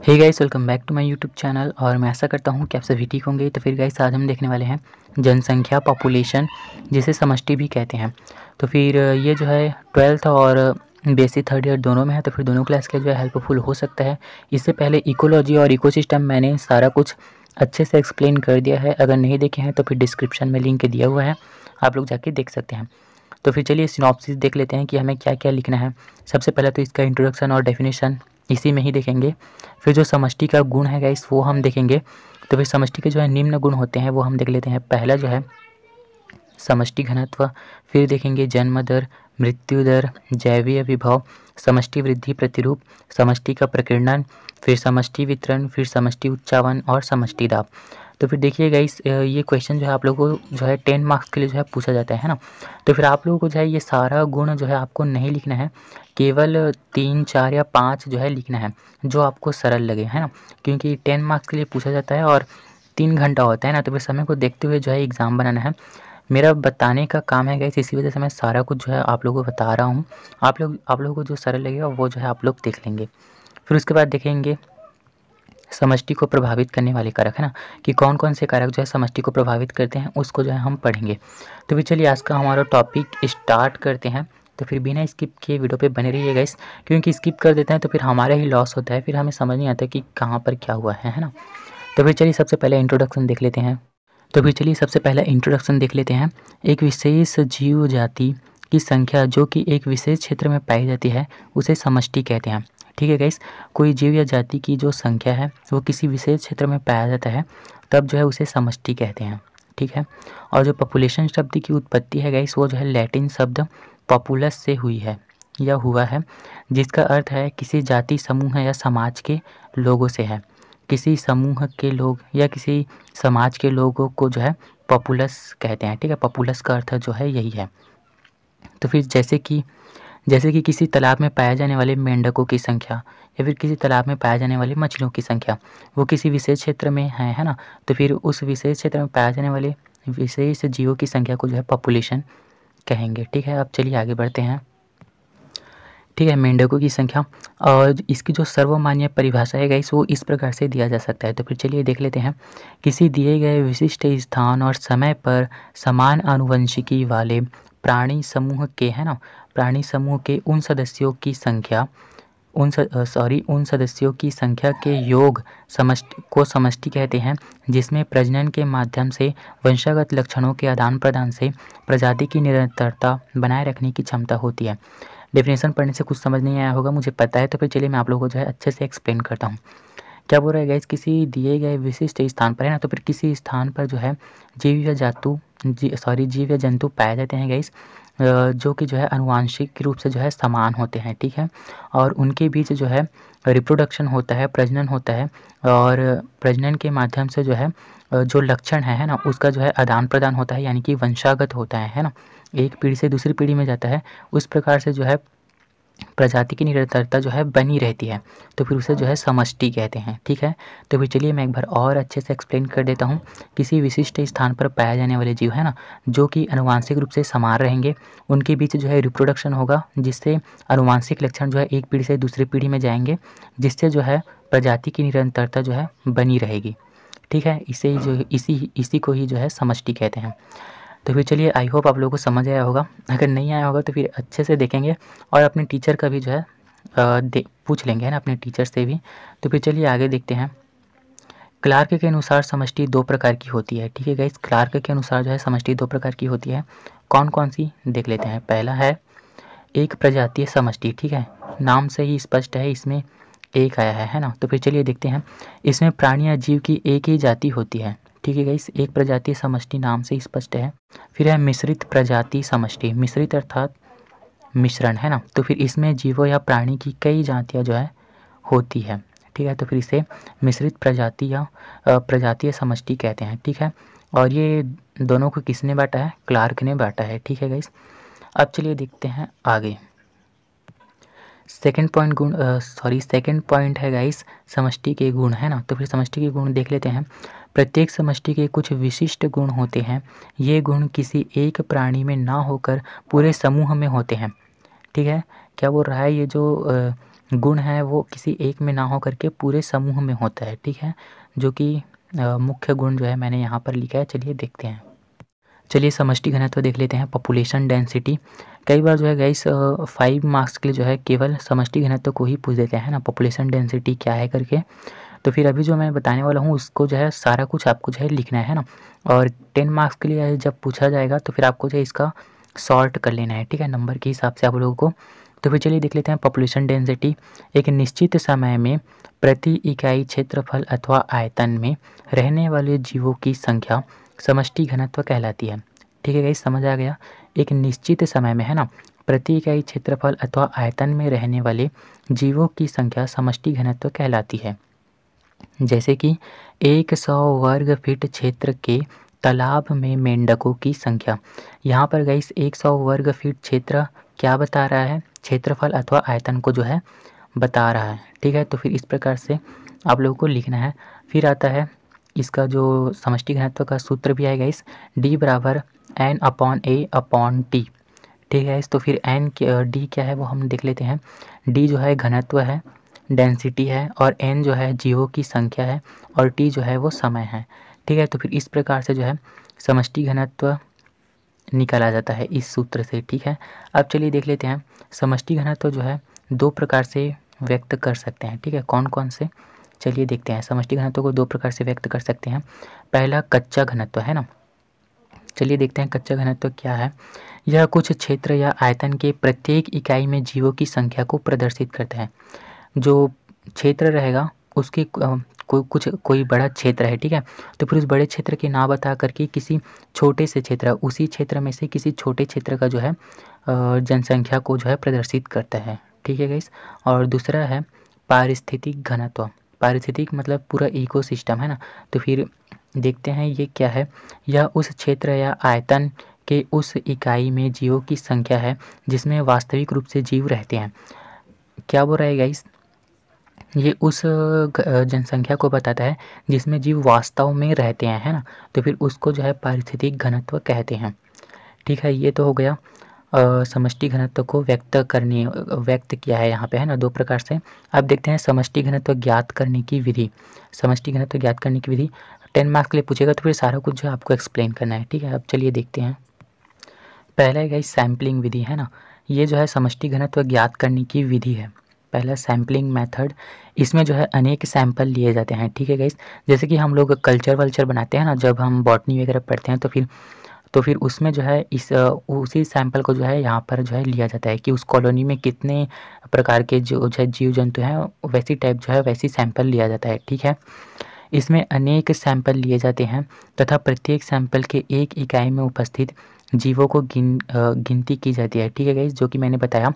Hey guys, welcome back to my YouTube channel. और मैं आशा करता हूँ कि आप सभी ठीक होंगे। तो फिर गाइस, आज हम देखने वाले हैं जनसंख्या, पॉपुलेशन, जिसे समष्टि भी कहते हैं। तो फिर ये जो है 12th और बेसिक थर्ड ईयर दोनों में है, तो फिर दोनों क्लास के लिए जो है हेल्पफुल हो सकता है। इससे पहले इकोलॉजी और इकोसिस्टम मैंने सारा कुछ अच्छे से एक्सप्लेन कर दिया है। अगर नहीं देखे हैं तो फिर डिस्क्रिप्शन में लिंक दिया हुआ है, आप लोग जाके देख सकते हैं। तो फिर चलिए सिनॉप्सिस देख लेते हैं कि हमें क्या क्या लिखना है। सबसे पहले तो इसका इंट्रोडक्शन और डेफिनेशन इसी में ही देखेंगे। फिर जो समष्टि का गुण है गाइस वो हम देखेंगे। तो फिर समष्टि के जो है निम्न गुण होते हैं वो हम देख लेते हैं। पहला जो है समष्टि घनत्व, फिर देखेंगे जन्म दर, मृत्यु दर, जैवीय विभव, समष्टि वृद्धि प्रतिरूप, समष्टि का प्रकीर्णन, फिर समष्टि वितरण, फिर समष्टि उच्चावन और समष्टि दाब। तो फिर देखिएगा ये क्वेश्चन जो है आप लोगों को जो है 10 मार्क्स के लिए जो है पूछा जाता है ना। तो फिर आप लोगों को जो है ये सारा गुण जो है आपको नहीं लिखना है, केवल 3, 4 या 5 जो है लिखना है, जो आपको सरल लगे, है ना। क्योंकि 10 मार्क्स के लिए पूछा जाता है और 3 घंटा होता है ना, तो फिर समय को देखते हुए जो है एग्ज़ाम बनाना है। मेरा बताने का काम है गाइस, इसी वजह से मैं सारा कुछ जो है आप लोगों को बता रहा हूँ। आप लोगों को जो सरल लगेगा वो जो है आप लोग देख लेंगे। फिर उसके बाद देखेंगे समष्टि को प्रभावित करने वाले कारक, है ना, कि कौन कौन से कारक जो है समष्टि को प्रभावित करते हैं, उसको जो है हम पढ़ेंगे। तो फिर चलिए आज का हमारा टॉपिक स्टार्ट करते हैं। तो फिर बिना स्किप किए वीडियो पे बने रहिएगा गाइस, क्योंकि स्किप कर देते हैं तो फिर हमारा ही लॉस होता है, फिर हमें समझ नहीं आता कि कहाँ पर क्या हुआ है ना। तो फिर चलिए सबसे पहले इंट्रोडक्शन देख लेते हैं। तो फिर चलिए सबसे पहला इंट्रोडक्शन देख लेते हैं। एक विशेष जीव जाति की संख्या जो कि एक विशेष क्षेत्र में पाई जाती है उसे समष्टि कहते हैं। ठीक है गाइस, कोई जीव या जाति की जो संख्या है वो किसी विशेष क्षेत्र में पाया जाता है तब जो है उसे समष्टि कहते हैं। ठीक है। और जो पॉपुलेशन शब्द की उत्पत्ति है गाइस वो जो है लैटिन शब्द पॉपुलस से हुई है या हुआ है, जिसका अर्थ है किसी जाति, समूह या समाज के लोगों से है। किसी समूह के लोग या किसी समाज के लोगों को जो है पॉपुलस कहते हैं। ठीक है, पॉपुलस का अर्थ जो है यही है। तो फिर जैसे कि किसी तालाब में पाए जाने वाले मेंढकों की संख्या या फिर किसी तालाब में पाए जाने वाली मछलियों की संख्या वो किसी विशेष क्षेत्र में है ना, तो फिर उस विशेष क्षेत्र में पाए जाने वाले विशेष जीवों की संख्या को जो है पॉपुलेशन कहेंगे। ठीक है, अब चलिए आगे बढ़ते हैं। ठीक है, मेंढकों की संख्या और इसकी जो सर्वमान्य परिभाषा है गाइस वो इस प्रकार से दिया जा सकता है। तो फिर चलिए देख लेते हैं। किसी दिए गए विशिष्ट स्थान और समय पर समान आनुवंशिकी वाले प्राणी समूह के, है ना, प्राणी समूह के उन सदस्यों की संख्या उन सदस्यों की संख्या के योग को समष्टि कहते हैं, जिसमें प्रजनन के माध्यम से वंशागत लक्षणों के आदान प्रदान से प्रजाति की निरंतरता बनाए रखने की क्षमता होती है। डेफिनेशन पढ़ने से कुछ समझ नहीं आया होगा, मुझे पता है। तो फिर चलिए मैं आप लोगों को जो है अच्छे से एक्सप्लेन करता हूँ। क्या बोल रहा है गाइस, किसी दिए गए विशिष्ट स्थान पर, है ना, तो फिर किसी स्थान पर जो है जीव या जंतु पाए जाते हैं गाइस, जो कि जो है आनुवांशिक रूप से जो है समान होते हैं। ठीक है, और उनके बीच जो है रिप्रोडक्शन होता है, प्रजनन होता है, और प्रजनन के माध्यम से जो है जो लक्षण है ना, उसका जो है आदान प्रदान होता है, यानी कि वंशागत होता है ना, एक पीढ़ी से दूसरी पीढ़ी में जाता है। उस प्रकार से जो है प्रजाति की निरंतरता जो है बनी रहती है, तो फिर उसे जो है समष्टि कहते हैं। ठीक है, तो फिर चलिए मैं एक बार और अच्छे से एक्सप्लेन कर देता हूँ। किसी विशिष्ट स्थान पर पाए जाने वाले जीव, है ना, जो कि आनुवांशिक रूप से समान रहेंगे, उनके बीच जो है रिप्रोडक्शन होगा, जिससे आनुवांशिक लक्षण जो है एक पीढ़ी से दूसरी पीढ़ी में जाएंगे, जिससे जो है प्रजाति की निरंतरता जो है बनी रहेगी। ठीक है, इसी को ही जो है समष्टि कहते हैं। तो फिर चलिए आई होप आप लोगों को समझ आया होगा। अगर नहीं आया होगा तो फिर अच्छे से देखेंगे और अपने टीचर का भी जो है पूछ लेंगे, है ना, अपने टीचर से भी। तो फिर चलिए आगे देखते हैं। क्लार्क के अनुसार समष्टि 2 प्रकार की होती है। ठीक है गाइस, क्लार्क के अनुसार जो है समष्टि 2 प्रकार की होती है। कौन कौन सी देख लेते हैं। पहला है एक प्रजातीय समष्टि। ठीक है, नाम से ही स्पष्ट है, इसमें एक आया है ना। तो फिर चलिए देखते हैं। इसमें प्राणी या जीव की एक ही जाति होती है। ठीक है गाइस, एक प्रजातीय समष्टि नाम से स्पष्ट है। फिर है मिश्रित प्रजाति समष्टि, मिश्रित अर्थात मिश्रण, है ना, तो फिर इसमें जीवों या प्राणी की कई जातियाँ जो है होती है। ठीक है, तो फिर इसे मिश्रित प्रजाति या प्रजातीय समष्टि कहते हैं। ठीक है, और ये दोनों को किसने बांटा है, क्लार्क ने बांटा है। ठीक है गाइस, अब चलिए देखते हैं आगे। सेकंड पॉइंट है गाइस समष्टि के गुण, है ना। तो फिर समष्टि के गुण देख लेते हैं। प्रत्येक समष्टि के कुछ विशिष्ट गुण होते हैं। ये गुण किसी एक प्राणी में ना होकर पूरे समूह में होते हैं। ठीक है, क्या बोल रहा है, ये जो गुण है वो किसी एक में ना हो करके पूरे समूह में होता है, ठीक है, जो कि मुख्य गुण जो है मैंने यहाँ पर लिखा है। चलिए देखते हैं। चलिए समष्टि घनत्व देख लेते हैं, पॉपुलेशन डेंसिटी। कई बार जो है गाइस 5 मार्क्स के लिए जो है केवल समष्टि घनत्व को ही पूछ देते हैं ना, पॉपुलेशन डेंसिटी क्या है करके। तो फिर अभी जो मैं बताने वाला हूँ उसको जो है सारा कुछ आपको जो है लिखना है ना, और 10 मार्क्स के लिए जब पूछा जाएगा तो फिर आपको जो है इसका सॉर्ट कर लेना है, ठीक है, नंबर के हिसाब से आप लोगों को। तो फिर चलिए देख लेते हैं पॉपुलेशन डेंसिटी। एक निश्चित समय में प्रति इकाई क्षेत्रफल अथवा आयतन में रहने वाले जीवों की संख्या समष्टि घनत्व कहलाती है। ठीक है गाइस, समझ आ गया। एक निश्चित समय में है ना, प्रति इकाई क्षेत्रफल अथवा आयतन में रहने वाले जीवों की संख्या समष्टि घनत्व कहलाती है। जैसे कि 100 वर्ग फीट क्षेत्र के तालाब में मेंढकों की संख्या। यहाँ पर गाइस 100 वर्ग फीट क्षेत्र क्या बता रहा है, क्षेत्रफल अथवा आयतन को जो है बता रहा है, ठीक है। तो फिर इस प्रकार से आप लोगों को लिखना है। फिर आता है इसका जो समष्टि घनत्व का सूत्र भी आएगा इस D बराबर N/A/T, ठीक है। तो फिर D क्या है वो हम देख लेते हैं। D जो है घनत्व है, डेंसिटी है, और N जो है जीवों की संख्या है, और T जो है वो समय है, ठीक है। तो फिर इस प्रकार से जो है समष्टि घनत्व निकाला जाता है इस सूत्र से, ठीक है। अब चलिए देख लेते हैं समष्टि घनत्व जो है 2 प्रकार से व्यक्त कर सकते हैं, ठीक है। कौन कौन से, चलिए देखते हैं। समष्टि घनत्व को 2 प्रकार से व्यक्त कर सकते हैं। पहला कच्चा घनत्व है ना, चलिए देखते हैं कच्चा घनत्व क्या है। यह कुछ क्षेत्र या आयतन के प्रत्येक इकाई में जीवों की संख्या को प्रदर्शित करता है। जो क्षेत्र रहेगा उसके कोई बड़ा क्षेत्र है, ठीक है, तो फिर उस बड़े क्षेत्र के नाम बता करके किसी छोटे से क्षेत्र, उसी क्षेत्र में से किसी छोटे क्षेत्र का जो है जनसंख्या को जो है प्रदर्शित करता है, ठीक है गाइस। और दूसरा है पारिस्थितिक घनत्व। पारिस्थितिक मतलब पूरा इकोसिस्टम है ना, तो फिर देखते हैं ये क्या है। यह उस क्षेत्र या आयतन के उस इकाई में जीवों की संख्या है जिसमें वास्तविक रूप से जीव रहते हैं। क्या बोल रहा है गाइस, ये उस जनसंख्या को बताता है जिसमें जीव वास्तव में रहते हैं, है ना, तो फिर उसको जो है पारिस्थितिक घनत्व कहते हैं, ठीक है। ये तो हो गया समष्टि घनत्व को व्यक्त किया है यहाँ पे, है ना, 2 प्रकार से। अब देखते हैं समष्टि घनत्व ज्ञात करने की विधि। समष्टि घनत्व ज्ञात करने की विधि 10 मार्क्स के लिए पूछेगा, तो फिर सारा कुछ जो है आपको एक्सप्लेन करना है, ठीक है। अब चलिए देखते हैं। पहला है गाइस सैम्पलिंग विधि, है ना, ये जो है समष्टि घनत्व ज्ञात करने की विधि है। पहला सैम्पलिंग मेथड, इसमें जो है अनेक सैंपल लिए जाते हैं, ठीक है गाइस। जैसे कि हम लोग कल्चर वल्चर बनाते हैं ना, जब हम बॉटनी वगैरह पढ़ते हैं, तो फिर उसमें जो है उसी सैंपल को जो है यहाँ पर जो है लिया जाता है कि उस कॉलोनी में कितने प्रकार के जो है जीव जंतु हैं, वैसी टाइप जो है वैसी सैंपल लिया जाता है, ठीक है। इसमें अनेक सैंपल लिए जाते हैं तथा प्रत्येक सैंपल के एक इकाई में उपस्थित जीवों को गिनती की जाती है, ठीक है गाइस। जो कि मैंने बताया,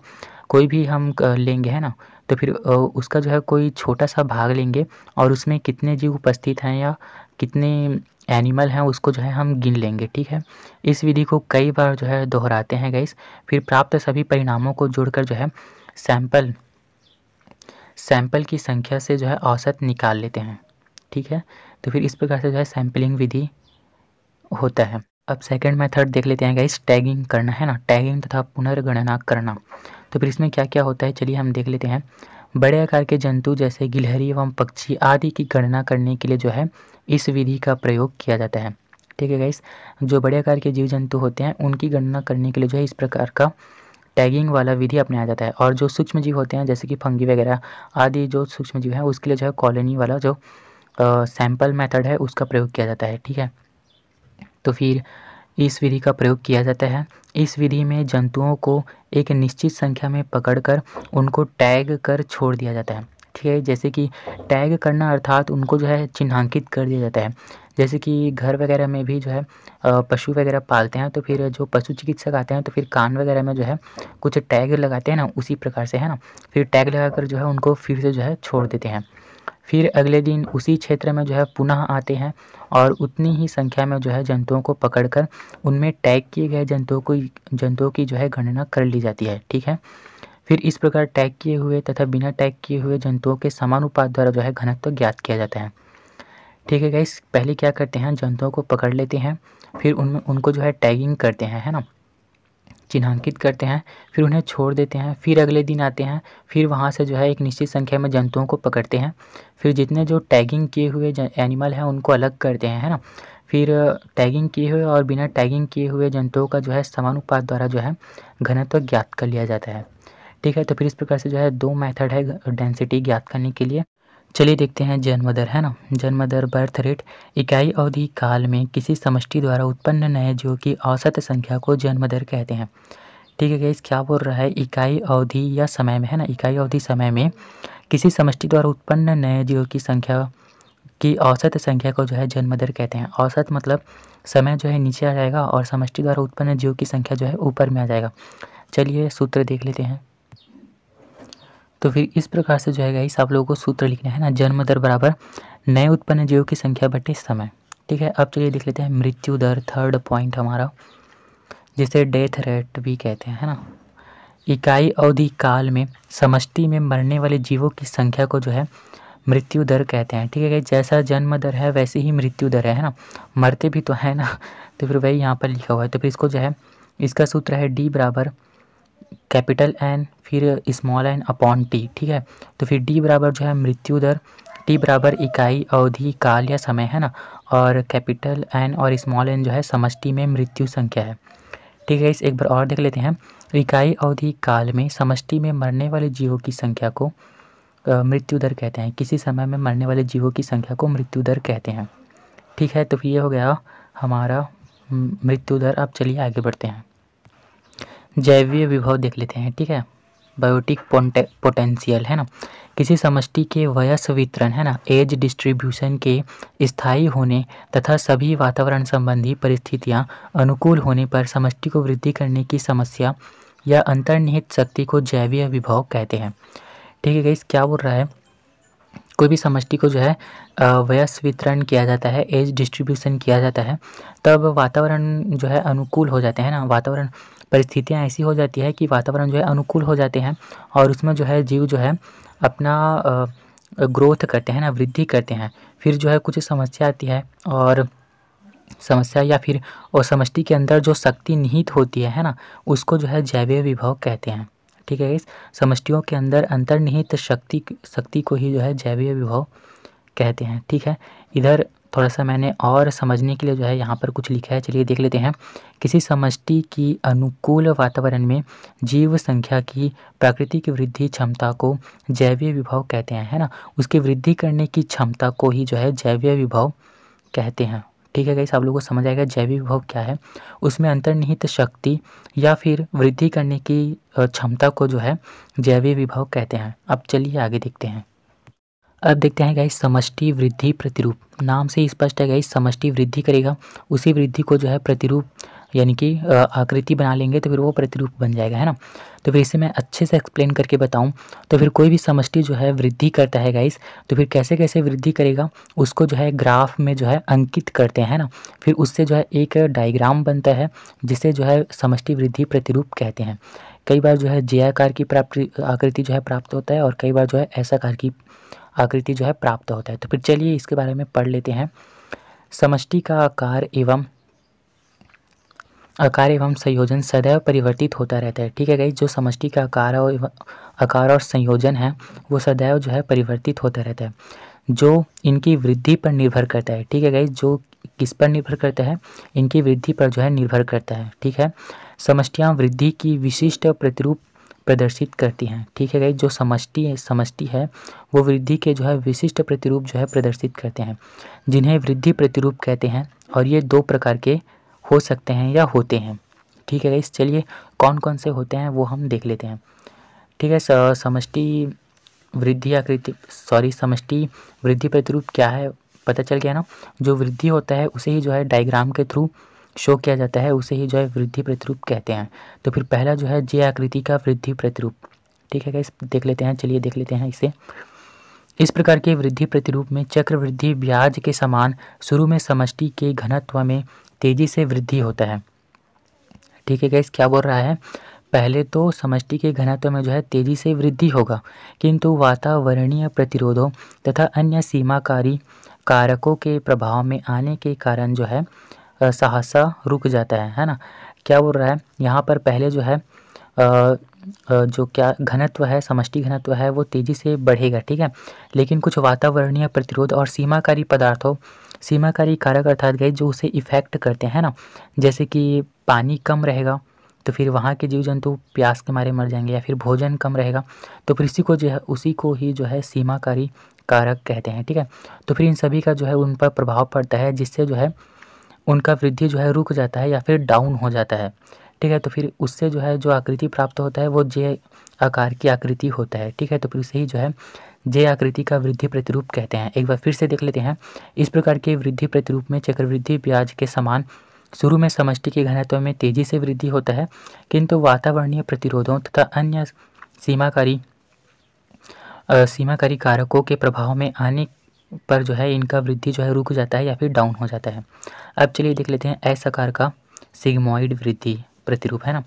कोई भी हम लेंगे, है ना, तो फिर उसका जो है कोई छोटा सा भाग लेंगे और उसमें कितने जीव उपस्थित हैं या कितने एनिमल हैं उसको जो है हम गिन लेंगे, ठीक है। इस विधि को कई बार जो है दोहराते हैं गाइस, फिर प्राप्त सभी परिणामों को जोड़कर जो है सैंपल की संख्या से जो है औसत निकाल लेते हैं, ठीक है। तो फिर इस प्रकार से जो है सैम्पलिंग विधि होता है। अब सेकंड मेथड देख लेते हैं गाइस, टैगिंग करना, है ना, टैगिंग तथा पुनर्गणना करना। तो फिर इसमें क्या क्या होता है चलिए हम देख लेते हैं। बड़े आकार के जंतु जैसे गिलहरी एवं पक्षी आदि की गणना करने के लिए जो है इस विधि का प्रयोग किया जाता है, ठीक है गाइस। जो बड़े आकार के जीव जंतु होते हैं उनकी गणना करने के लिए जो है इस प्रकार का टैगिंग वाला विधि अपनाया जाता है। और जो सूक्ष्म जीव होते हैं जैसे कि फंगी वगैरह आदि जो सूक्ष्म जीव हैं उसके लिए जो है कॉलोनी वाला जो सैंपल मेथड है उसका प्रयोग किया जाता है, ठीक है। तो फिर इस विधि का प्रयोग किया जाता है। इस विधि में जंतुओं को एक निश्चित संख्या में पकड़कर उनको टैग कर छोड़ दिया जाता है, ठीक है। जैसे कि टैग करना अर्थात उनको जो है चिन्हांकित कर दिया जाता है। जैसे कि घर वगैरह में भी जो है पशु वगैरह पालते हैं, तो फिर जो पशु चिकित्सक आते हैं तो फिर कान वगैरह में जो है कुछ टैग लगाते हैं ना, उसी प्रकार से, है ना, फिर टैग लगाकर जो है उनको फिर से जो है छोड़ देते हैं। फिर अगले दिन उसी क्षेत्र में जो है पुनः आते हैं और उतनी ही संख्या में जो है जंतुओं को पकड़कर उनमें टैग किए गए जंतुओं की जो है गणना कर ली जाती है, ठीक है। फिर इस प्रकार टैग किए हुए तथा बिना टैग किए हुए जंतुओं के समानुपात द्वारा जो है घनत्व ज्ञात किया जाता है, ठीक है गाइस। पहले क्या करते हैं, जंतुओं को पकड़ लेते हैं, फिर उनको जो है टैगिंग करते हैं, है ना। चिन्हांकित करते हैं, फिर उन्हें छोड़ देते हैं, फिर अगले दिन आते हैं, फिर वहाँ से जो है एक निश्चित संख्या में जंतुओं को पकड़ते हैं, फिर जितने जो टैगिंग किए हुए एनिमल हैं उनको अलग करते हैं, है ना। फिर टैगिंग किए हुए और बिना टैगिंग किए हुए जंतुओं का जो है समानुपात द्वारा जो है घनत्व ज्ञात कर लिया जाता है। ठीक है, तो फिर इस प्रकार से जो है 2 मेथड है डेंसिटी ज्ञात करने के लिए। चलिए देखते हैं जन्म दर, है ना। जन्म दर बर्थ रेट इकाई अवधि काल में किसी समष्टि द्वारा उत्पन्न नए जीवों की औसत संख्या को जन्म दर कहते हैं। ठीक है गाइस, क्या बोल रहा है, इकाई अवधि या समय में, है ना, इकाई अवधि समय में किसी समष्टि द्वारा उत्पन्न नए जीवों की संख्या की औसत संख्या को जो है जन्म दर कहते हैं। औसत मतलब समय जो है नीचे आ जाएगा और समष्टि द्वारा उत्पन्न जीवों की संख्या जो है ऊपर में आ जाएगा। चलिए सूत्र देख लेते हैं। तो फिर इस प्रकार से जो है गाइस आप लोगों को सूत्र लिखना है ना, जन्म दर बराबर नए उत्पन्न जीवों की संख्या बटे समय। ठीक है, अब चलिए देख लेते हैं मृत्यु दर, थर्ड पॉइंट हमारा, जिसे डेथ रेट भी कहते हैं, है ना। इकाई अवधि काल में समष्टि में मरने वाले जीवों की संख्या को जो है मृत्यु दर कहते हैं। ठीक है गाइस, जैसा जन्म दर है वैसे ही मृत्यु दर है ना, मरते भी तो है ना, तो फिर वही यहाँ पर लिखा हुआ है। तो फिर इसको जो है, इसका सूत्र है डी बराबर कैपिटल एन फिर स्मॉल एन अपॉन टी। ठीक है, तो फिर डी बराबर जो है मृत्यु दर, टी बराबर इकाई अवधि काल या समय, है ना, और कैपिटल एन और स्मॉल एन जो है समष्टि में मृत्यु संख्या है। ठीक है, इस एक बार और देख लेते हैं। इकाई अवधि काल में समष्टि में मरने वाले जीवों की संख्या को मृत्यु दर कहते हैं। किसी समय में मरने वाले जीवों की संख्या को मृत्यु दर कहते हैं। ठीक है, तो फिर ये हो गया हमारा मृत्यु दर। अब चलिए आगे बढ़ते हैं, जैवीय विभव देख लेते हैं। ठीक है, बायोटिक पोटेंशियल, है ना, किसी समष्टि के वयस वितरण, है ना, एज डिस्ट्रीब्यूशन के स्थायी होने तथा सभी वातावरण संबंधी परिस्थितियां अनुकूल होने पर समष्टि को वृद्धि करने की समस्या या अंतर्निहित शक्ति को जैवीय विभव कहते हैं। ठीक है गाइस, क्या बोल रहा है, कोई भी समष्टि को जो है वयस वितरण किया जाता है, एज डिस्ट्रीब्यूशन किया जाता है, तब वातावरण जो है अनुकूल हो जाते हैं ना, वातावरण परिस्थितियाँ ऐसी हो जाती है कि वातावरण जो है अनुकूल हो जाते हैं और उसमें जो है जीव जो है अपना ग्रोथ करते हैं ना, वृद्धि करते हैं। फिर जो है कुछ समस्या आती है और समस्या या फिर और समष्टि के अंदर जो शक्ति निहित होती है ना, उसको जो है जैवीय विभव कहते हैं। ठीक है, इस समष्टियों के अंदर अंतर्निहित शक्ति को ही जो है जैवीय विभव कहते हैं। ठीक है, इधर थोड़ा सा मैंने और समझने के लिए जो है यहाँ पर कुछ लिखा है, चलिए देख लेते हैं। किसी समष्टि की अनुकूल वातावरण में जीव संख्या की प्राकृतिक वृद्धि क्षमता को जैवीय विभव कहते हैं, है ना, उसकी वृद्धि करने की क्षमता को ही जो है जैवीय विभव कहते हैं। ठीक है गाइस, आप लोगों को समझ आएगा जैवीय विभव क्या है, उसमें अंतर्निहित शक्ति या फिर वृद्धि करने की क्षमता को जो है जैवीय विभव कहते हैं। अब चलिए आगे देखते हैं। अब देखते हैं गाइस समष्टि वृद्धि प्रतिरूप, नाम से ही स्पष्ट है गाइस, समष्टि वृद्धि करेगा, उसी वृद्धि को जो है प्रतिरूप यानी कि आकृति बना लेंगे तो फिर वो प्रतिरूप बन जाएगा, है ना। तो फिर इसे मैं अच्छे से एक्सप्लेन करके बताऊं, तो फिर कोई भी समष्टि जो है वृद्धि करता है गाइस, तो फिर कैसे कैसे वृद्धि करेगा उसको जो है ग्राफ में जो है अंकित करते हैं ना, फिर उससे जो है एक डायग्राम बनता है जिसे जो है समष्टि वृद्धि प्रतिरूप कहते हैं। कई बार जो है जे आकार की आकृति जो है प्राप्त होता है और कई बार जो है ऐसा आकार की आकृति जो है प्राप्त होता है। तो फिर चलिए इसके बारे में पढ़ लेते हैं। समष्टि का आकार एवं संयोजन सदैव परिवर्तित होता रहता है। ठीक है गाइस, जो समष्टि का आकार और संयोजन है वो सदैव जो है परिवर्तित होता रहता है, जो इनकी वृद्धि पर निर्भर करता है। ठीक है गाइस, जो किस पर निर्भर करता है, इनकी वृद्धि पर जो है निर्भर करता है। ठीक है, समष्टियाँ वृद्धि की विशिष्ट प्रतिरूप प्रदर्शित करती हैं। ठीक है गाइस, जो समष्टि है वो वृद्धि के जो है विशिष्ट प्रतिरूप जो है प्रदर्शित करते हैं, जिन्हें वृद्धि प्रतिरूप कहते हैं, और ये 2 प्रकार के हो सकते हैं या होते हैं। ठीक है गाइस, चलिए कौन कौन से होते हैं वो हम देख लेते हैं। ठीक है, समष्टि वृद्धि प्रतिरूप क्या है पता चल गया ना, जो वृद्धि होता है उसे ही जो है डायग्राम के थ्रू शो किया जाता है, उसे ही जो है वृद्धि प्रतिरूप कहते हैं। तो फिर पहला जो है जे आकृति का वृद्धि प्रतिरूप। ठीक है गाइस, देख लेते हैं, चलिए देख लेते हैं इसे। इस प्रकार के वृद्धि प्रतिरूप में चक्रवृद्धि ब्याज के समान शुरू में समष्टि के घनत्व में तेजी से वृद्धि होता है। ठीक है गाइस, क्या बोल रहा है, पहले तो समष्टि के घनत्व में जो है तेजी से वृद्धि होगा, किंतु वातावरणीय प्रतिरोधों तथा अन्य सीमाकारी कारकों के प्रभाव में आने के कारण जो है सहसा रुक जाता है ना। क्या बोल रहा है यहाँ पर, पहले जो है जो क्या घनत्व है, समष्टि घनत्व है, वो तेज़ी से बढ़ेगा, ठीक है। लेकिन कुछ वातावरणीय प्रतिरोध और सीमाकारी पदार्थों, सीमाकारी कारक अर्थात गए जो उसे इफ़ेक्ट करते हैं ना, जैसे कि पानी कम रहेगा तो फिर वहाँ के जीव जंतु प्यास के मारे मर जाएंगे, या फिर भोजन कम रहेगा तो फिर इसी को जो है, उसी को ही जो है सीमाकारी कारक कहते हैं, ठीक है। तो फिर इन सभी का जो है उन पर प्रभाव पड़ता है, जिससे जो है उनका वृद्धि जो है रुक जाता है या फिर डाउन हो जाता है, ठीक है। तो फिर उससे जो है जो आकृति प्राप्त होता है वो जे आकार की आकृति होता है, ठीक है। तो फिर उसे ही जो है जे आकृति का वृद्धि प्रतिरूप कहते हैं। एक बार फिर से देख लेते हैं। इस प्रकार के वृद्धि प्रतिरूप में चक्रवृद्धि ब्याज के समान शुरू में समष्टि के घनत्व में तेजी से वृद्धि होता है, किंतु वातावरणीय प्रतिरोधों तथा अन्य सीमाकारी कारकों के प्रभाव में आने पर जो है इनका वृद्धि जो है रुक जाता है या फिर डाउन हो जाता है। अब चलिए देख लेते हैं एस आकार का सिग्मॉइड वृद्धि प्रतिरूप, है ना।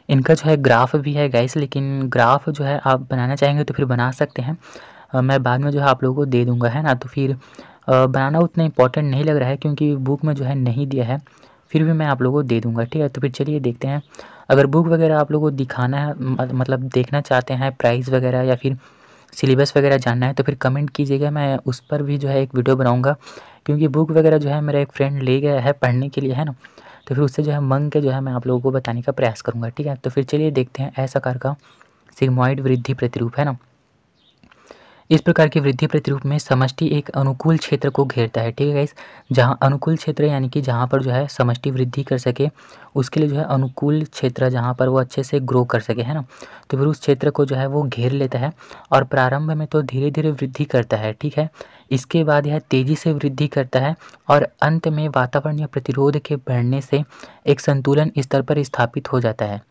इनका जो है ग्राफ भी है गाइस, लेकिन ग्राफ जो है आप बनाना चाहेंगे तो फिर बना सकते हैं, मैं बाद में जो है आप लोगों को दे दूंगा, है ना। तो फिर बनाना उतना इम्पोर्टेंट नहीं लग रहा है क्योंकि बुक में जो है नहीं दिया है, फिर भी मैं आप लोगों को दे दूंगा, ठीक है। तो फिर चलिए देखते हैं। अगर बुक वगैरह आप लोगों को दिखाना है, मतलब देखना चाहते हैं प्राइस वगैरह या फिर सिलेबस वगैरह जानना है तो फिर कमेंट कीजिएगा, मैं उस पर भी जो है एक वीडियो बनाऊंगा। क्योंकि बुक वगैरह जो है मेरा एक फ्रेंड ले गया है पढ़ने के लिए, है ना। तो फिर उससे जो है मांग के जो है मैं आप लोगों को बताने का प्रयास करूँगा, ठीक है। तो फिर चलिए देखते हैं एस आकार का सिग्मॉइड वृद्धि प्रतिरूप, है ना। इस प्रकार के वृद्धि प्रतिरूप में समष्टि एक अनुकूल क्षेत्र को घेरता है, ठीक है गाइस। जहाँ अनुकूल क्षेत्र यानी कि जहाँ पर जो है समष्टि वृद्धि कर सके, उसके लिए जो है अनुकूल क्षेत्र जहाँ पर वो अच्छे से ग्रो कर सके, है ना। तो फिर उस क्षेत्र को जो है वो घेर लेता है और प्रारंभ में तो धीरे धीरे वृद्धि करता है, ठीक है। इसके बाद यह तेज़ी से वृद्धि करता है और अंत में वातावरणीय प्रतिरोध के बढ़ने से एक संतुलन स्तर पर स्थापित हो जाता है,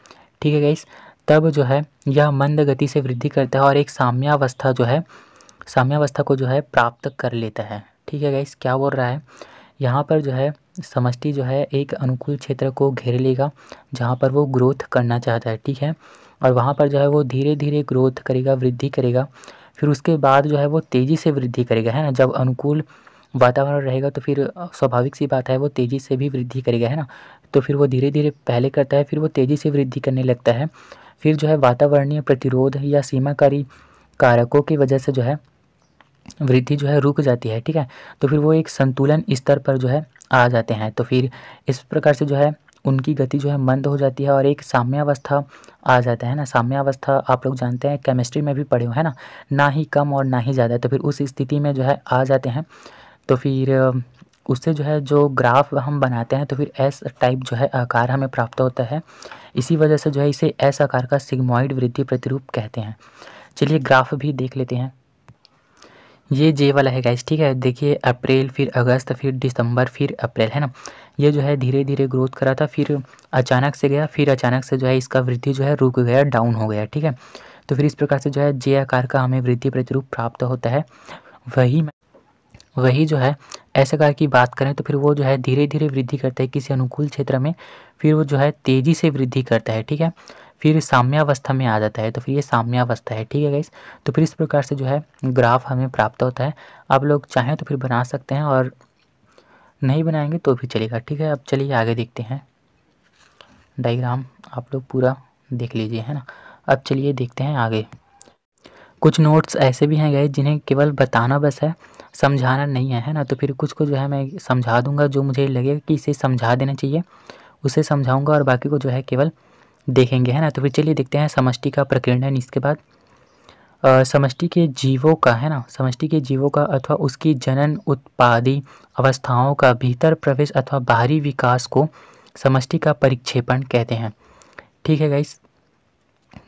ठीक है गाइस। तब जो है यह मंद गति से वृद्धि करता है और एक साम्यावस्था को जो है प्राप्त कर लेता है, ठीक है गाइस। क्या बोल रहा है यहाँ पर, जो है समष्टि जो है एक अनुकूल क्षेत्र को घेर लेगा जहाँ पर वो ग्रोथ करना चाहता है, ठीक है। और वहाँ पर जो है वो धीरे धीरे ग्रोथ करेगा, वृद्धि करेगा। फिर उसके बाद जो है वो तेज़ी से वृद्धि करेगा, है ना। जब अनुकूल वातावरण रहेगा तो फिर स्वाभाविक सी बात है वो तेज़ी से भी वृद्धि करेगा, है ना। तो फिर वो धीरे धीरे पहले करता है, फिर वो तेज़ी से वृद्धि करने लगता है। फिर जो है वातावरणीय प्रतिरोध या सीमाकारी कारकों की वजह से जो है वृद्धि जो है रुक जाती है, ठीक है। तो फिर वो एक संतुलन स्तर पर जो है आ जाते हैं। तो फिर इस प्रकार से जो है उनकी गति जो है मंद हो जाती है और एक साम्यावस्था आ जाता है ना। साम्यावस्था आप लोग जानते हैं, केमिस्ट्री में भी पढ़े हो, है ना। ना ही कम और ना ही ज़्यादा, तो फिर उस स्थिति में जो है आ जाते हैं। तो फिर उससे जो है जो ग्राफ हम बनाते हैं तो फिर एस टाइप जो है आकार हमें प्राप्त होता है। इसी वजह से जो है इसे एस आकार का सिग्मॉइड वृद्धि प्रतिरूप कहते हैं। चलिए ग्राफ भी देख लेते हैं। ये जे वाला है गाइस, ठीक है। देखिए अप्रैल, फिर अगस्त, फिर दिसंबर, फिर अप्रैल, है ना। ये जो है धीरे धीरे ग्रोथ करा था, फिर अचानक से गया, फिर अचानक से जो है इसका वृद्धि जो है रुक गया, डाउन हो गया, ठीक है। तो फिर इस प्रकार से जो है जे आकार का हमें वृद्धि प्रतिरूप प्राप्त होता है। वही जो है एस आकार की बात करें तो फिर वो जो है धीरे धीरे वृद्धि करता है किसी अनुकूल क्षेत्र में, फिर वो जो है तेज़ी से वृद्धि करता है, ठीक है। फिर साम्यावस्था में आ जाता है, तो फिर ये साम्यावस्था है, ठीक है गाइस। तो फिर इस प्रकार से जो है ग्राफ हमें प्राप्त होता है। आप लोग चाहें तो फिर बना सकते हैं और नहीं बनाएंगे तो भी चलेगा, ठीक है। अब चलिए आगे देखते हैं। डायग्राम आप लोग पूरा देख लीजिए, है ना। अब चलिए देखते हैं आगे। कुछ नोट्स ऐसे भी हैं गाइस जिन्हें केवल बताना बस है, समझाना नहीं है, है ना। तो फिर कुछ को जो है मैं समझा दूंगा, जो मुझे लगेगा कि इसे समझा देना चाहिए उसे समझाऊंगा और बाकी को जो है केवल देखेंगे, है ना। तो फिर चलिए देखते हैं समष्टि का प्रकीर्णन। इसके बाद समष्टि के जीवों का, है ना, समष्टि के जीवों का अथवा उसकी जनन उत्पादी अवस्थाओं का भीतर प्रवेश अथवा बाहरी विकास को समष्टि का परिक्षेपण कहते हैं, ठीक है गाइस।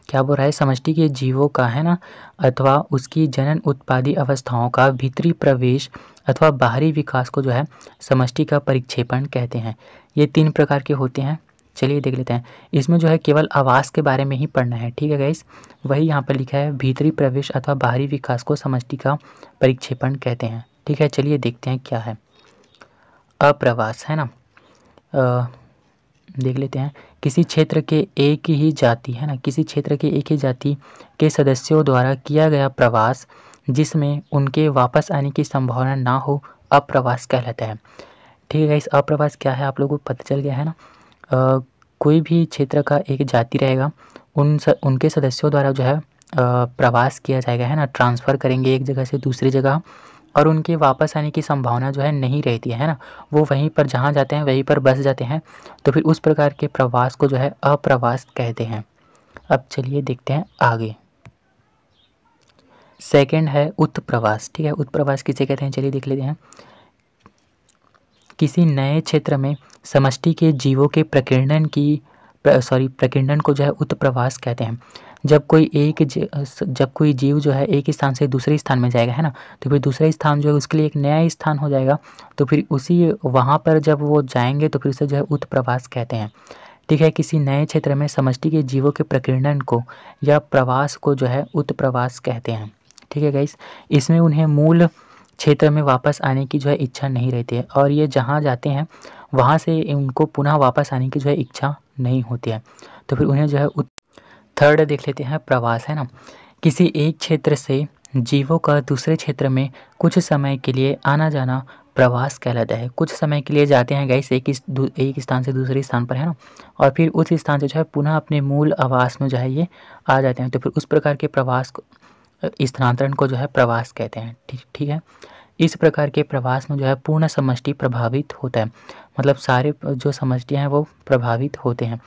क्या बोल रहा है, समष्टि के जीवों का, है ना, अथवा उसकी जनन उत्पादी अवस्थाओं का भीतरी प्रवेश अथवा बाहरी विकास को जो है समष्टि का परिक्षेपण कहते हैं। ये 3 प्रकार के होते हैं। चलिए देख लेते हैं। इसमें जो है केवल आवास के बारे में ही पढ़ना है, ठीक है गाइस। वही यहाँ पर लिखा है, भीतरी प्रवेश अथवा बाहरी विकास को समष्टि का परिक्षेपण कहते हैं, ठीक है। चलिए देखते हैं क्या है। अप्रवास, है ना, देख लेते हैं। किसी क्षेत्र के एक ही जाति, है ना, किसी क्षेत्र के एक ही जाति के सदस्यों द्वारा किया गया प्रवास जिसमें उनके वापस आने की संभावना ना हो, अप्रवास कहलाता है, ठीक है गाइस। अप्रवास क्या है आप लोगों को पता चल गया है ना। कोई भी क्षेत्र का एक जाति रहेगा, उनके सदस्यों द्वारा जो है प्रवास किया जाएगा, है ना, ट्रांसफ़र करेंगे एक जगह से दूसरी जगह, और उनके वापस आने की संभावना जो है नहीं रहती है ना, वो वहीं पर जहाँ जाते हैं वहीं पर बस जाते हैं। तो फिर उस प्रकार के प्रवास को जो है अप्रवास कहते हैं। अब चलिए देखते हैं आगे। सेकंड है उत्प्रवास। ठीक है, उत्प्रवास किसे कहते हैं, चलिए देख लेते हैं। किसी नए क्षेत्र में समष्टि के जीवों के प्रकीर्णन को जो है उत्प्रवास कहते हैं। जब कोई जीव जो है एक स्थान से दूसरे स्थान में जाएगा, है ना, तो फिर दूसरा स्थान जो है उसके लिए एक नया स्थान हो जाएगा। तो फिर उसी वहाँ पर जब वो जाएंगे तो फिर उसे जो है उत्प्रवास कहते हैं। ठीक है, किसी नए क्षेत्र में समष्टि के जीवों के प्रकीर्णन को या प्रवास को जो है उत्प्रवास कहते हैं। ठीक है गाइस, इसमें उन्हें मूल क्षेत्र में वापस आने की जो है इच्छा नहीं रहती है, और ये जहाँ जाते हैं वहाँ से उनको पुनः वापस आने की जो है इच्छा नहीं होती है। तो फिर उन्हें जो है थर्ड देख लेते हैं, प्रवास, है ना। किसी एक क्षेत्र से जीवों का दूसरे क्षेत्र में कुछ समय के लिए आना जाना प्रवास कहलाता है। कुछ समय के लिए जाते हैं गाइस एक स्थान से दूसरे स्थान पर, है ना, और फिर उस स्थान से जो है पुनः अपने मूल आवास में जो है ये आ जाते हैं। तो फिर उस प्रकार के प्रवास को, स्थानांतरण को जो है प्रवास कहते हैं। ठीक है, इस प्रकार के प्रवास में जो है पूर्ण समष्टि प्रभावित होता है, मतलब सारे जो समष्टियाँ हैं वो प्रभावित होते हैं।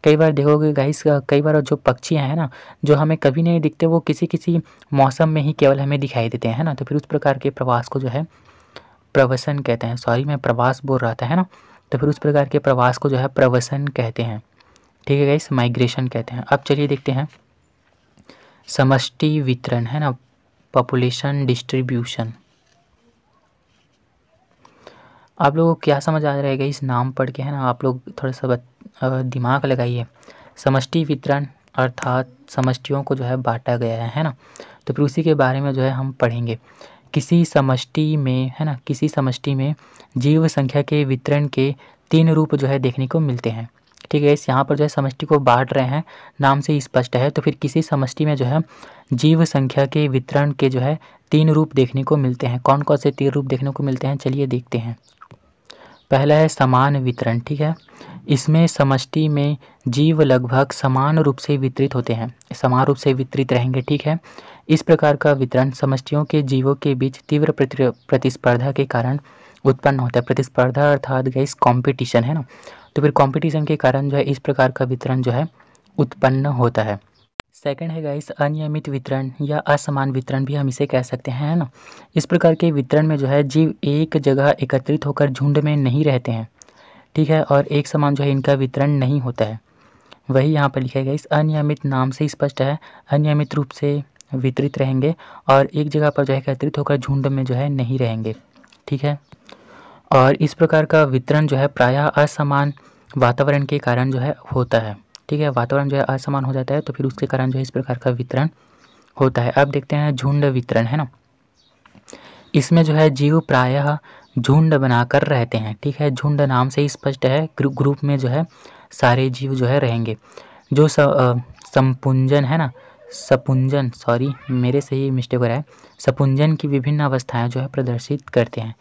कई बार देखोगे गाइस, कई बार जो पक्षी हैं ना, जो हमें कभी नहीं दिखते, वो किसी किसी मौसम में ही केवल हमें दिखाई देते हैं, है ना। तो फिर उस प्रकार के प्रवास को जो है प्रवसन कहते हैं। सॉरी, मैं प्रवास बोल रहा था, है ना। तो फिर उस प्रकार के प्रवास को जो है प्रवसन कहते हैं। ठीक है गाइस, माइग्रेशन कहते हैं। अब चलिए देखते हैं समष्टि वितरण, है ना, पॉपुलेशन डिस्ट्रीब्यूशन। आप लोगों को क्या समझ आ रहेगा इस नाम पढ़ के, है ना, आप लोग थोड़ा सा दिमाग लगाइए। समष्टि वितरण अर्थात समष्टियों को जो है बांटा गया है ना। तो फिर उसी के बारे में जो है हम पढ़ेंगे। किसी समष्टि में, है ना, किसी समष्टि में जीव संख्या के वितरण के 3 रूप जो है देखने को मिलते हैं। ठीक है, इस यहाँ पर जो है समष्टि को बांट रहे हैं, नाम से ही स्पष्ट है। तो फिर किसी समष्टि में जो है जीव संख्या के वितरण के जो है 3 रूप देखने को मिलते हैं। कौन कौन से 3 रूप देखने को मिलते हैं, चलिए देखते हैं। पहला है समान वितरण। ठीक है, इसमें समष्टि में जीव लगभग समान रूप से वितरित होते हैं, समान रूप से वितरित रहेंगे। ठीक है, इस प्रकार का वितरण समष्टियों के जीवों के बीच तीव्र प्रतिस्पर्धा के कारण उत्पन्न होता है। प्रतिस्पर्धा अर्थात गाइस कॉम्पिटिशन, है ना। तो फिर कॉम्पिटिशन के कारण जो है इस प्रकार का वितरण जो है उत्पन्न होता है। सेकंड है गाइस अनियमित वितरण या असमान वितरण भी हम इसे कह सकते हैं, है ना। इस प्रकार के वितरण में जो है जीव एक जगह एकत्रित होकर झुंड में नहीं रहते हैं। ठीक है, और एक समान जो है इनका वितरण नहीं होता है। वही यहाँ पर लिखा है गाइस, अनियमित नाम से स्पष्ट है, अनियमित रूप से वितरित रहेंगे और एक जगह पर जो है एकत्रित होकर झुंड में जो है नहीं रहेंगे। ठीक है, और इस प्रकार का वितरण जो है प्रायः असमान वातावरण के कारण जो है होता है। ठीक है, वातावरण जो है असमान हो जाता है, तो फिर उसके कारण जो है इस प्रकार का वितरण होता है। अब देखते हैं झुंड वितरण, है ना। इसमें जो है जीव प्रायः झुंड बनाकर रहते हैं। ठीक है, झुंड नाम से ही स्पष्ट है, ग्रुप में जो है सारे जीव जो है रहेंगे। जो संपुंजन है ना, सपुंजन, सॉरी मेरे से ही मिस्टेक हो रहा है, सपुंजन की विभिन्न अवस्थाएं जो है प्रदर्शित करते हैं।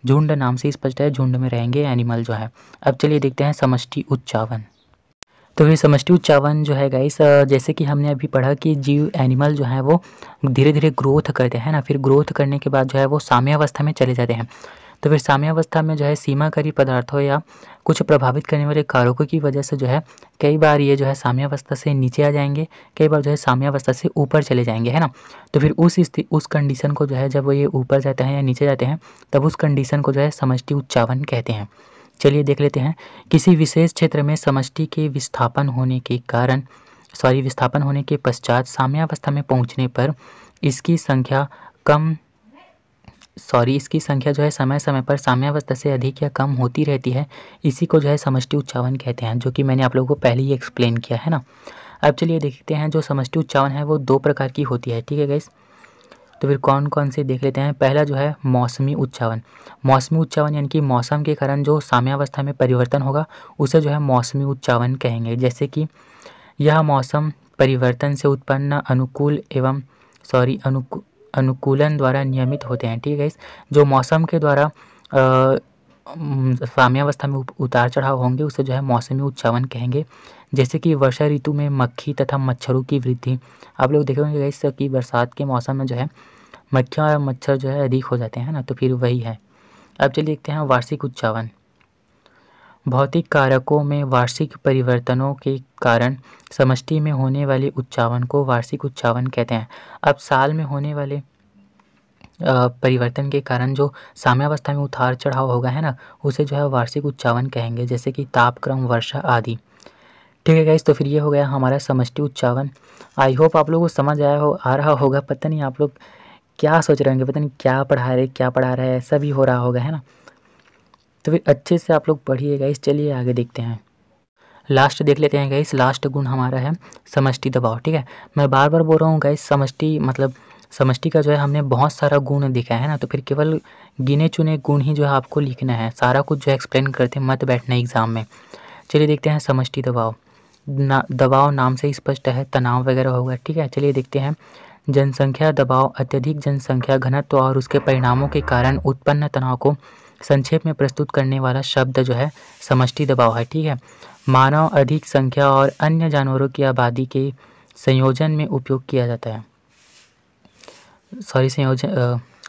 झुंड नाम से स्पष्ट है, झुंड में रहेंगे एनिमल जो है। अब चलिए देखते हैं समष्टि उच्चावन। तो ये समष्टि उच्चावन जो है गाइस, जैसे कि हमने अभी पढ़ा कि जीव एनिमल जो है वो धीरे धीरे ग्रोथ करते हैं ना, फिर ग्रोथ करने के बाद जो है वो साम्यावस्था में चले जाते हैं। तो फिर साम्यावस्था में जो है सीमाकारी पदार्थों या कुछ प्रभावित करने वाले कारकों की वजह से जो है कई बार ये जो है साम्यावस्था से नीचे आ जाएंगे, कई बार जो है साम्यावस्था से ऊपर चले जाएंगे, है ना। तो फिर उस कंडीशन को जो है जब वो ये ऊपर जाते हैं या नीचे जाते हैं, तब उस कंडीशन को जो है समष्टि उच्चावन कहते हैं। चलिए देख लेते हैं। किसी विशेष क्षेत्र में समष्टि के विस्थापन होने के पश्चात साम्यावस्था में पहुंचने पर इसकी संख्या जो है समय समय पर साम्यावस्था से अधिक या कम होती रहती है। इसी को जो है समष्टि उच्चावन कहते हैं, जो कि मैंने आप लोगों को पहले ही एक्सप्लेन किया है ना। अब चलिए देखते हैं, जो समष्टि उच्चावन है वो 2 प्रकार की होती है। ठीक है गाइस, तो फिर कौन कौन से देख लेते हैं। पहला जो है मौसमी उच्चावन। मौसमी उच्चावन यानी कि मौसम के कारण जो साम्यावस्था में परिवर्तन होगा उसे जो है मौसमी उच्चावन कहेंगे। जैसे कि यह मौसम परिवर्तन से उत्पन्न अनुकूलन द्वारा नियमित होते हैं। ठीक है, जो मौसम के द्वारा साम्यावस्था में उतार चढ़ाव होंगे उसे जो है मौसमी उच्चावन कहेंगे। जैसे कि वर्षा ऋतु में मक्खी तथा मच्छरों की वृद्धि, आप लोग देखे होंगे गाइस कि बरसात के मौसम में जो है मक्खियाँ और मच्छर जो है अधिक हो जाते हैं ना, तो फिर वही है। अब चलिए देखते हैं वार्षिक उच्चावन। भौतिक कारकों में वार्षिक परिवर्तनों के कारण समष्टि में होने वाले उच्चावन को वार्षिक उच्चावन कहते हैं। अब साल में होने वाले परिवर्तन के कारण जो साम्यावस्था में उतार चढ़ाव होगा है ना, उसे जो है वार्षिक उच्चावन कहेंगे, जैसे कि तापक्रम, वर्षा आदि। ठीक है गाइस, तो फिर ये हो गया हमारा समष्टि उच्चावन। आई होप आप लोगों को समझ आ रहा होगा। पता नहीं आप लोग क्या सोच रहे होंगे, पता नहीं क्या पढ़ा रहे ऐसा भी हो रहा होगा, है ना। तो फिर अच्छे से आप लोग पढ़िए गाइस। चलिए आगे देखते हैं। लास्ट देख लेते हैं गाइस। लास्ट गुण हमारा है समष्टि दबाव। ठीक है, मैं बार बार बोल रहा हूँ गाइस, समष्टि मतलब समष्टि का जो है हमने बहुत सारा गुण दिखा है ना, तो फिर केवल गिने चुने गुण ही जो है आपको लिखना है, सारा कुछ जो है एक्सप्लेन करते मत बैठना एग्जाम में। चलिए देखते हैं समष्टि दबाव। दबाव नाम से स्पष्ट है, तनाव वगैरह होगा। ठीक है, चलिए देखते हैं। जनसंख्या दबाव अत्यधिक जनसंख्या घनत्व और उसके परिणामों के कारण उत्पन्न तनाव को संक्षेप में प्रस्तुत करने वाला शब्द जो है समष्टि दबाव है। ठीक है, मानव अधिक संख्या और अन्य जानवरों की आबादी के संयोजन में उपयोग किया जाता है।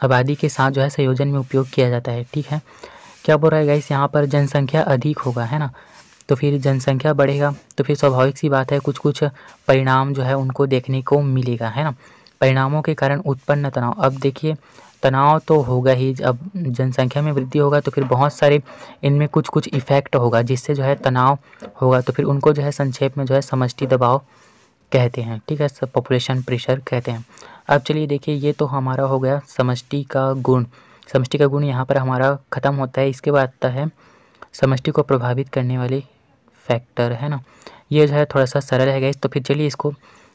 आबादी के साथ जो है संयोजन में उपयोग किया जाता है। ठीक है, क्या बोल रहा है गाइस, यहाँ पर जनसंख्या अधिक होगा, है ना, तो फिर जनसंख्या बढ़ेगा तो फिर स्वाभाविक सी बात है कुछ कुछ परिणाम जो है उनको देखने को मिलेगा, है ना। परिणामों के कारण उत्पन्न तनाव, अब देखिए तनाव तो होगा ही। अब जनसंख्या में वृद्धि होगा तो फिर बहुत सारे इनमें कुछ कुछ इफेक्ट होगा जिससे जो है तनाव होगा, तो फिर उनको जो है संक्षेप में जो है समष्टि दबाव कहते हैं। ठीक है, सब पॉपुलेशन प्रेशर कहते हैं। अब चलिए देखिए, ये तो हमारा हो गया समष्टि का गुण। समष्टि का गुण यहाँ पर हमारा ख़त्म होता है। इसके बाद आता है समष्टि को प्रभावित करने वाले फैक्टर, है ना। ये जो है थोड़ा सा सरल है गाइस, तो फिर चलिए इसको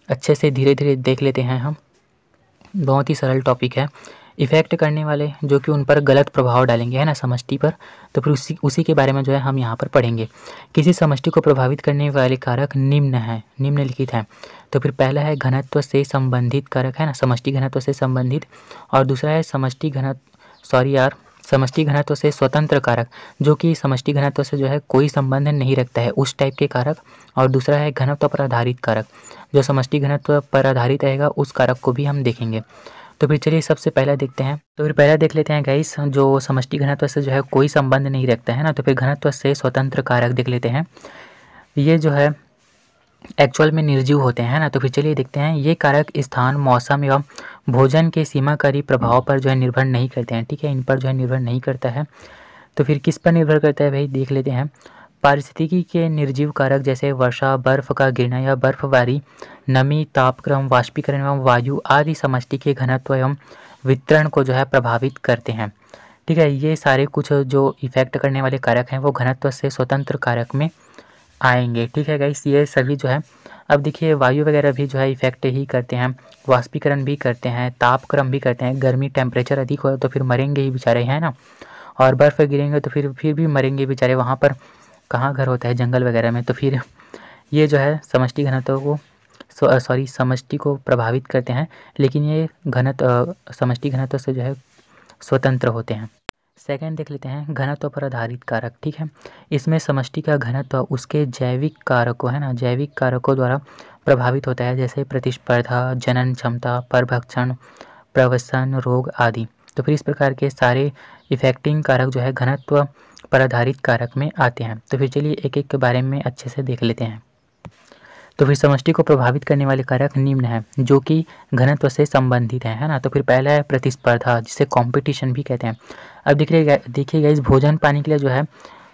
अच्छे से धीरे धीरे देख लेते हैं हम। बहुत ही सरल टॉपिक है। इफ़ेक्ट करने वाले जो कि उन पर गलत प्रभाव डालेंगे, है ना, समष्टि पर, तो फिर उसी के बारे में जो है हम यहाँ पर पढ़ेंगे। किसी समष्टि को प्रभावित करने वाले कारक निम्नलिखित हैं। तो फिर पहला है घनत्व से संबंधित कारक, है ना, समष्टि घनत्व से संबंधित। और दूसरा है समष्टि घनत्व से स्वतंत्र कारक, जो कि समष्टि घनत्व से जो है कोई संबंध नहीं रखता है, उस टाइप के कारक। और दूसरा है घनत्व पर आधारित कारक, जो समष्टि घनत्व पर आधारित रहेगा उस कारक को भी हम देखेंगे। तो फिर चलिए सबसे पहला देखते हैं। तो फिर पहला देख लेते हैं गाइस, जो समष्टि घनत्व से जो है कोई संबंध नहीं रखता है ना, तो फिर घनत्व से स्वतंत्र कारक देख लेते हैं। ये जो है एक्चुअल में निर्जीव होते हैं ना, तो फिर चलिए देखते हैं। ये कारक स्थान, मौसम एवं भोजन के सीमाकारी प्रभाव पर जो है निर्भर नहीं करते हैं। ठीक है, इन पर जो है निर्भर नहीं करता है। तो फिर किस पर निर्भर करता है भाई, देख लेते हैं। पारिस्थितिकी के निर्जीव कारक जैसे वर्षा, बर्फ का गिरना या बर्फबारी, नमी, तापक्रम, वाष्पीकरण एवं वायु आदि समष्टि के घनत्व एवं वितरण को जो है प्रभावित करते हैं। ठीक है, ये सारे कुछ जो इफेक्ट करने वाले कारक हैं वो घनत्व से स्वतंत्र कारक में आएंगे। ठीक है गाइस, ये सभी जो है, अब देखिए वायु वगैरह भी जो है इफेक्ट ही करते हैं, वाष्पीकरण भी करते हैं, तापक्रम भी करते हैं। गर्मी टेम्परेचर अधिक हो तो फिर मरेंगे ही बेचारे, हैं ना। और बर्फ़ गिरेंगे तो फिर भी मरेंगे बेचारे, वहाँ पर कहाँ घर होता है, जंगल वगैरह में। तो फिर ये जो है समष्टि घनत्व को समष्टि को प्रभावित करते हैं, लेकिन ये समष्टि घनत्व से जो है स्वतंत्र होते हैं। सेकंड देख लेते हैं, घनत्व पर आधारित कारक। ठीक है, इसमें समष्टि का घनत्व उसके जैविक कारकों, है ना, जैविक कारकों द्वारा प्रभावित होता है, जैसे प्रतिस्पर्धा, जनन क्षमता, परभक्षण, प्रवसन, रोग आदि। तो फिर इस प्रकार के सारे इफेक्टिंग कारक जो है घनत्व पर आधारित कारक में आते हैं। तो फिर चलिए एक एक के बारे में अच्छे से देख लेते हैं। तो फिर समष्टि को प्रभावित करने वाले कारक निम्न हैं, जो कि घनत्व से संबंधित हैं, है ना। तो फिर पहला है प्रतिस्पर्धा, जिसे कंपटीशन भी कहते हैं। अब देखिएगा इस भोजन पानी के लिए जो है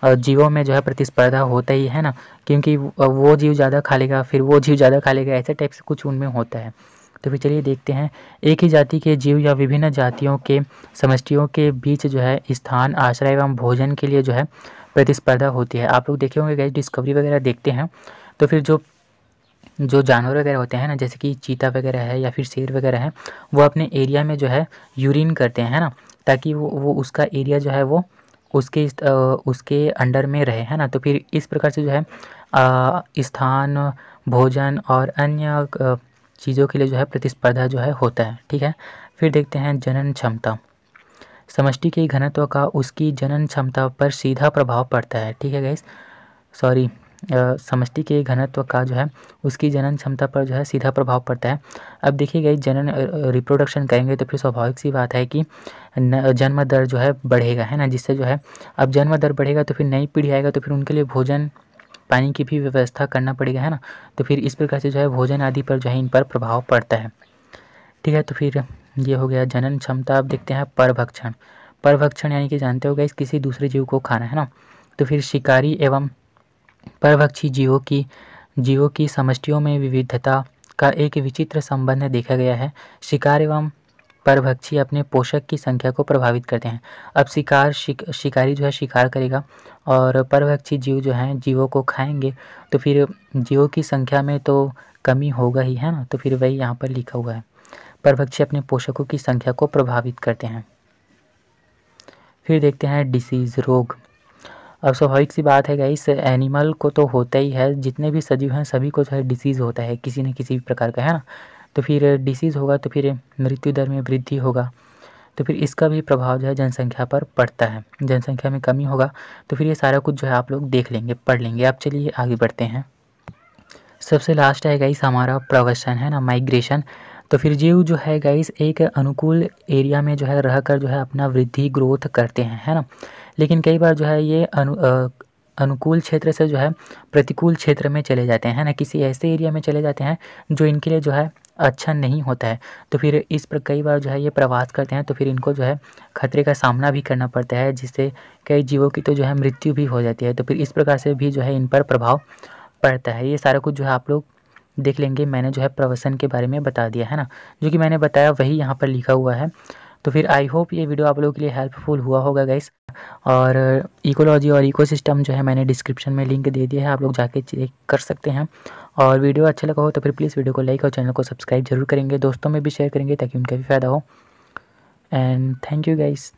जीवों में जो है प्रतिस्पर्धा होता ही है ना, क्योंकि वो जीव ज़्यादा खा लेगा, फिर वो जीव ज़्यादा खा लेगा, ऐसे टाइप से कुछ उनमें होता है। तो फिर चलिए देखते हैं। एक ही जाति के जीव या विभिन्न जातियों के समष्टियों के बीच जो है स्थान, आश्रय एवं भोजन के लिए जो है प्रतिस्पर्धा होती है। आप लोग देखे होंगे गाइस, डिस्कवरी वगैरह देखते हैं तो फिर जो जानवर वगैरह होते हैं ना, जैसे कि चीता वगैरह है या फिर शेर वगैरह है, वो अपने एरिया में जो है यूरिन करते हैं, है ना, ताकि वो उसका एरिया जो है वो उसके अंडर में रहे, है ना। तो फिर इस प्रकार से जो है स्थान, भोजन और अन्य चीज़ों के लिए जो है प्रतिस्पर्धा जो है होता है। ठीक है, फिर देखते हैं जनन क्षमता। समष्टि के घनत्व का उसकी जनन क्षमता पर सीधा प्रभाव पड़ता है। ठीक है गाइस, सॉरी, समष्टि के घनत्व का जो है उसकी जनन क्षमता पर जो है सीधा प्रभाव पड़ता है। अब देखिए गाइस, जनन रिप्रोडक्शन करेंगे तो फिर स्वाभाविक सी बात है कि जन्म दर जो है बढ़ेगा, है ना, जिससे जो है अब जन्म दर बढ़ेगा तो फिर नई पीढ़ी आएगा तो फिर उनके लिए भोजन पानी की भी व्यवस्था करना पड़ेगा, है ना। तो फिर इस प्रकार से जो है भोजन आदि पर जो है इन पर प्रभाव पड़ता है। ठीक है, तो फिर ये हो गया जनन क्षमता। अब देखते हैं परभक्षण। परभक्षण यानी कि जानते हो गाइस, किसी दूसरे जीव को खाना, है ना। तो फिर शिकारी एवं परभक्षी जीवों की समष्टियों में विविधता का एक विचित्र संबंध देखा गया है। शिकार एवं परभक्षी अपने पोषक की संख्या को प्रभावित करते हैं। अब शिकारी जो है शिकार करेगा और परभक्षी जीव जो हैं जीवों को खाएंगे, तो फिर जीवों की संख्या में तो कमी होगा ही, है ना। तो फिर वही यहाँ पर लिखा हुआ है, परभक्षी अपने पोषकों की संख्या को प्रभावित करते हैं। फिर देखते हैं डिसीज़, रोग। अब स्वाभाविक सी बात है गाइस, एनिमल को तो होता ही है, जितने भी सजीव हैं सभी को जो है डिसीज़ होता है किसी न किसी प्रकार का, है ना। तो फिर डिसीज़ होगा तो फिर मृत्यु दर में वृद्धि होगा, तो फिर इसका भी प्रभाव जो है जनसंख्या पर पड़ता है। जनसंख्या में कमी होगा तो फिर ये सारा कुछ जो है आप लोग देख लेंगे, पढ़ लेंगे। अब चलिए आगे बढ़ते हैं। सबसे लास्ट है गाइस हमारा प्रवसन, है ना, माइग्रेशन। तो फिर जीव जो है गाइस एक अनुकूल एरिया में जो है रहकर जो है अपना वृद्धि ग्रोथ करते हैं, है ना। लेकिन कई बार जो है ये अनुकूल क्षेत्र से जो है प्रतिकूल क्षेत्र में चले जाते हैं, ना, किसी ऐसे एरिया में चले जाते हैं जो इनके लिए जो है अच्छा नहीं होता है। तो फिर इस पर कई बार जो है ये प्रवास करते हैं, तो फिर इनको जो है खतरे का सामना भी करना पड़ता है, जिससे कई जीवों की तो जो है मृत्यु भी हो जाती है। तो फिर इस प्रकार से भी जो है इन पर प्रभाव पड़ता है। ये सारा कुछ जो है आप लोग देख लेंगे। मैंने जो है प्रवसन के बारे में बता दिया, है ना, जो कि मैंने बताया वही यहाँ पर लिखा हुआ है। तो फिर आई होप ये वीडियो आप लोगों के लिए हेल्पफुल हुआ होगा गाइस। और इकोलॉजी और इकोसिस्टम जो है मैंने डिस्क्रिप्शन में लिंक दे दिया है, आप लोग जाके चेक कर सकते हैं। और वीडियो अच्छा लगा हो तो फिर प्लीज़ वीडियो को लाइक और चैनल को सब्सक्राइब जरूर करेंगे, दोस्तों में भी शेयर करेंगे ताकि उनका भी फ़ायदा हो। And thank you guys.